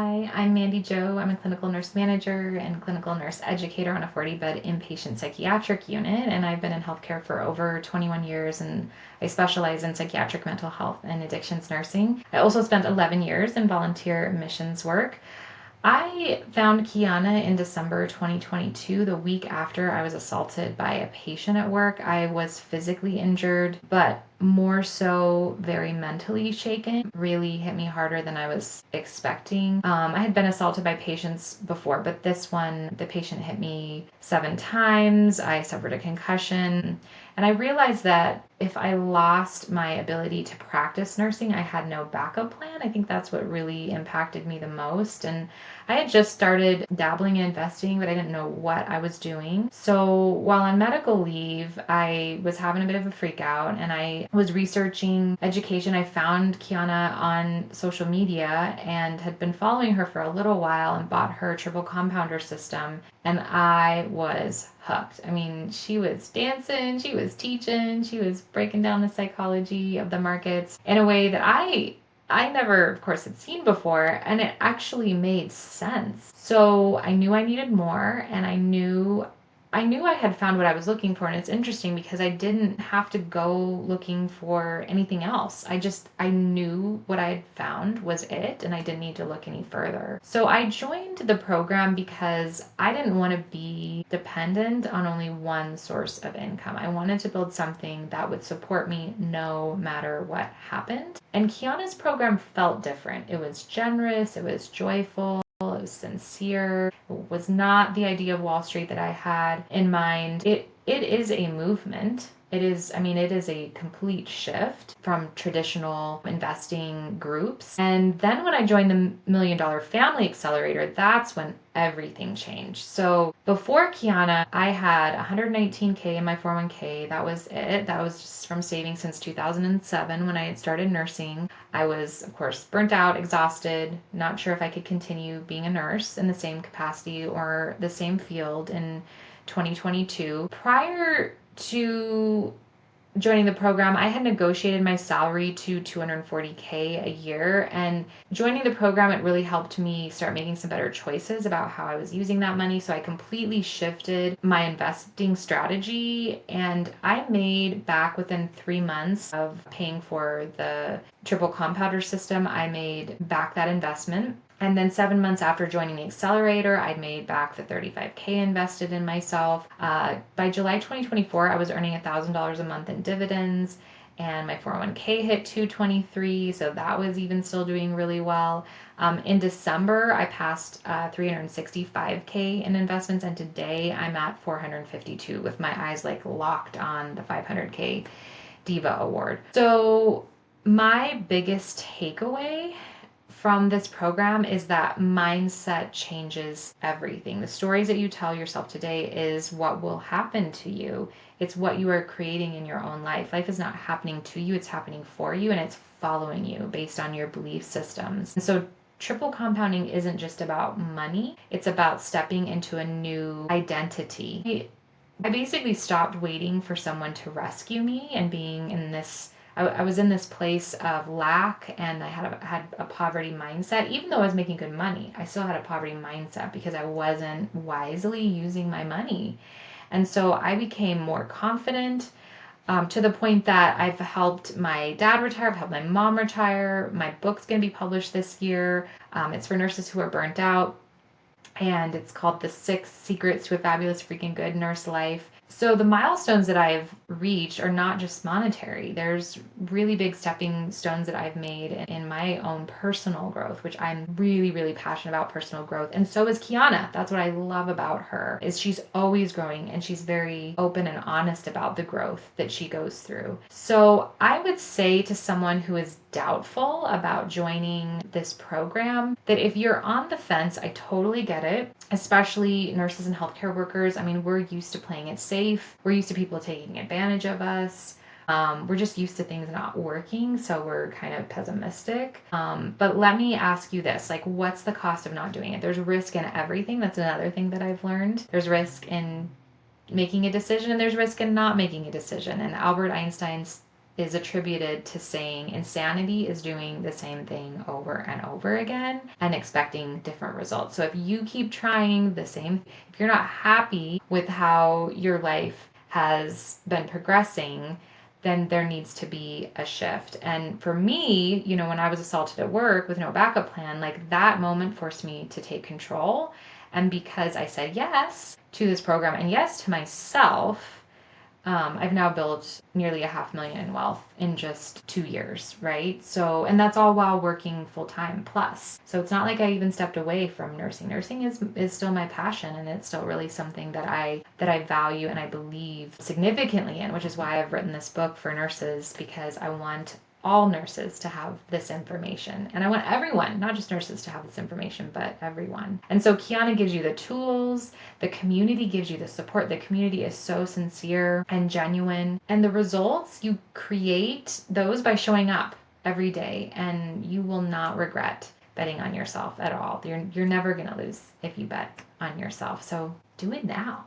Hi, I'm Mandy Jo. I'm a clinical nurse manager and clinical nurse educator on a 40-bed inpatient psychiatric unit, and I've been in healthcare for over 21 years, and I specialize in psychiatric mental health and addictions nursing. I also spent 11 years in volunteer admissions work. I found Kiana in December 2022, the week after I was assaulted by a patient at work. I was physically injured, but more so very mentally shaken. Really hit me harder than I was expecting. I had been assaulted by patients before, but this one, the patient hit me 7 times. I suffered a concussion. And I realized that if I lost my ability to practice nursing, I had no backup plan. I think that's what really impacted me the most. And I had just started dabbling in investing, but I didn't know what I was doing. So while on medical leave, I was having a bit of a freak out and I was researching education. I found Kiana on social media and had been following her for a little while and bought her triple compounder system. And I was hooked. I mean, she was dancing, she was teaching, she was breaking down the psychology of the markets in a way that I never, of course, had seen before, and it actually made sense. So I knew I needed more, and I knew I had found what I was looking for, and it's interesting because I didn't have to go looking for anything else. I knew what I had found was it, and I didn't need to look any further. So I joined the program because I didn't want to be dependent on only one source of income. I wanted to build something that would support me no matter what happened. And Kiana's program felt different. It was generous, it was joyful, it was sincere. It was not the idea of Wall Street that I had in mind. It is a movement. It is a complete shift from traditional investing groups. And then when I joined the Million Dollar Family Accelerator, that's when everything changed. So before Kiana, I had 119K in my 401k. That was it. That was just from saving since 2007 when I had started nursing. I was, of course, burnt out, exhausted, not sure if I could continue being a nurse in the same capacity or the same field in 2022. Prior to joining the program, I had negotiated my salary to 240K a year, and joining the program, it really helped me start making some better choices about how I was using that money. So I completely shifted my investing strategy, and I made back within 3 months of paying for the triple compounder system, I made back that investment. And then 7 months after joining the accelerator, I'd made back the 35K invested in myself. By July 2024, I was earning $1,000 a month in dividends, and my 401k hit 223, so that was even still doing really well. In December, I passed 365K in investments, and today I'm at 452 with my eyes like locked on the 500K Diva award. So my biggest takeaway from this program is that mindset changes everything. The stories that you tell yourself today is what will happen to you. It's what you are creating in your own life. Life is not happening to you, it's happening for you, and it's following you based on your belief systems. And so triple compounding isn't just about money, it's about stepping into a new identity. I basically stopped waiting for someone to rescue me and being in this I was in this place of lack, and I had a poverty mindset. Even though I was making good money, I still had a poverty mindset because I wasn't wisely using my money. And so I became more confident, to the point that I've helped my dad retire, I've helped my mom retire. My book's going to be published this year. It's for nurses who are burnt out, and it's called The 6 Secrets to a Fabulous Freaking Good Nurse Life. So the milestones that I've reached are not just monetary. There's really big stepping stones that I've made in my own personal growth, which I'm really, really passionate about personal growth. And so is Kiana. That's what I love about her, is she's always growing and she's very open and honest about the growth that she goes through. So I would say to someone who is doubtful about joining this program that if you're on the fence, I totally get it, especially nurses and healthcare workers. I mean, we're used to playing it safe. We're used to people taking advantage of us. We're just used to things not working, so we're kind of pessimistic. But let me ask you this, like, what's the cost of not doing it? There's risk in everything. That's another thing that I've learned. There's risk in making a decision, and there's risk in not making a decision. And Albert Einstein is attributed to saying insanity is doing the same thing over and over again and expecting different results. So if you keep trying the same, if you're not happy with how your life has been progressing, then there needs to be a shift. And for me, when I was assaulted at work with no backup plan, like that moment forced me to take control. And because I said yes to this program and yes to myself, I've now built nearly $500,000 in wealth in just 2 years, right? So, and that's all while working full time plus. So it's not like I even stepped away from nursing. Nursing is still my passion, and it's still really something that I value and I believe significantly in, which is why I've written this book for nurses, because I want all nurses to have this information. And I want everyone, not just nurses, to have this information, but everyone. And so Kiana gives you the tools, the community gives you the support. The community is so sincere and genuine. And the results, you create those by showing up every day, and you will not regret betting on yourself at all. You're never going to lose if you bet on yourself. So do it now.